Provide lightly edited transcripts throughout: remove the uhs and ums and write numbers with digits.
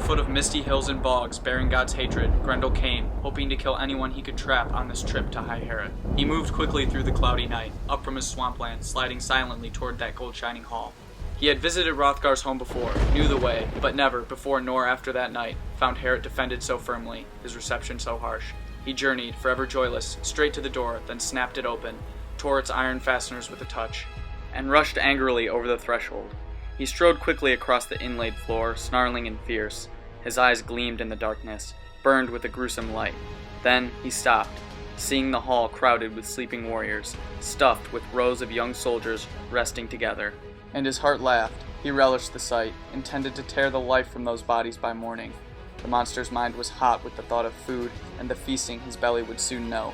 foot of misty hills and bogs bearing God's hatred, Grendel came, hoping to kill anyone he could trap on this trip to High Heorot. He moved quickly through the cloudy night, up from his swampland, sliding silently toward that gold-shining hall. He had visited Hrothgar's home before, knew the way, but never, before nor after that night, found Heorot defended so firmly, his reception so harsh. He journeyed, forever joyless, straight to the door, then snapped it open, tore its iron fasteners with a touch, and rushed angrily over the threshold. He strode quickly across the inlaid floor, snarling and fierce. His eyes gleamed in the darkness, burned with a gruesome light. Then he stopped, seeing the hall crowded with sleeping warriors, stuffed with rows of young soldiers resting together. And his heart laughed. He relished the sight, intended to tear the life from those bodies by morning. The monster's mind was hot with the thought of food and the feasting his belly would soon know.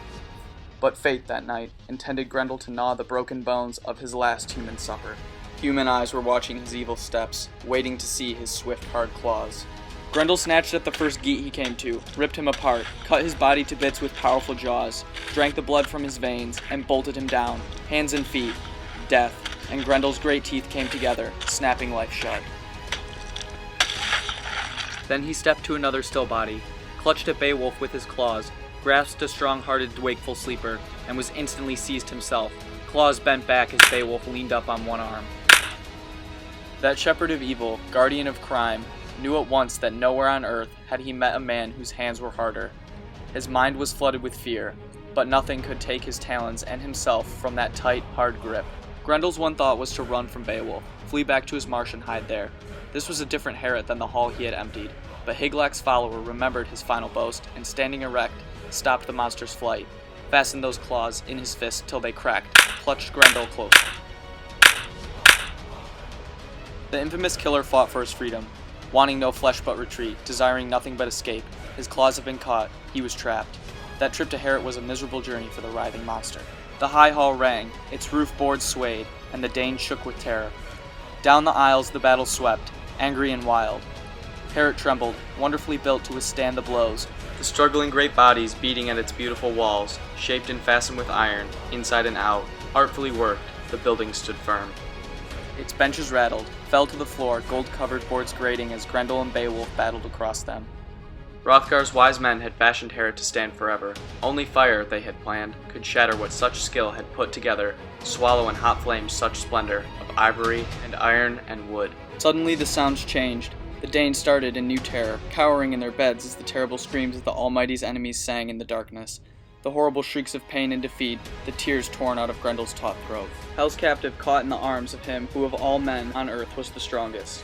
But fate that night intended Grendel to gnaw the broken bones of his last human supper. Human eyes were watching his evil steps, waiting to see his swift, hard claws. Grendel snatched at the first geat he came to, ripped him apart, cut his body to bits with powerful jaws, drank the blood from his veins, and bolted him down, hands and feet. Death, and Grendel's great teeth came together, snapping life shut. Then he stepped to another still body, clutched at Beowulf with his claws, grasped a strong-hearted, wakeful sleeper, and was instantly seized himself, claws bent back as Beowulf leaned up on one arm. That shepherd of evil, guardian of crime, knew at once that nowhere on earth had he met a man whose hands were harder. His mind was flooded with fear, but nothing could take his talons and himself from that tight, hard grip. Grendel's one thought was to run from Beowulf, flee back to his marsh and hide there. This was a different Heorot than the hall he had emptied, but Hygelac's follower remembered his final boast, and standing erect, stopped the monster's flight, fastened those claws in his fist till they cracked, clutched Grendel closer. The infamous killer fought for his freedom, wanting no flesh but retreat, desiring nothing but escape. His claws had been caught, he was trapped. That trip to Heorot was a miserable journey for the writhing monster. The high hall rang, its roof boards swayed, and the Danes shook with terror. Down the aisles the battle swept, angry and wild. Heorot trembled, wonderfully built to withstand the blows, the struggling great bodies beating at its beautiful walls, shaped and fastened with iron, inside and out, artfully worked, the building stood firm. Its benches rattled, fell to the floor, gold-covered boards grating as Grendel and Beowulf battled across them. Hrothgar's wise men had fashioned Heorot to stand forever. Only fire, they had planned, could shatter what such skill had put together, swallow in hot flames such splendor of ivory and iron and wood. Suddenly the sounds changed. The Danes started in new terror, cowering in their beds as the terrible screams of the Almighty's enemies sang in the darkness. The horrible shrieks of pain and defeat, the tears torn out of Grendel's taut throat. Hell's captive caught in the arms of him who of all men on earth was the strongest.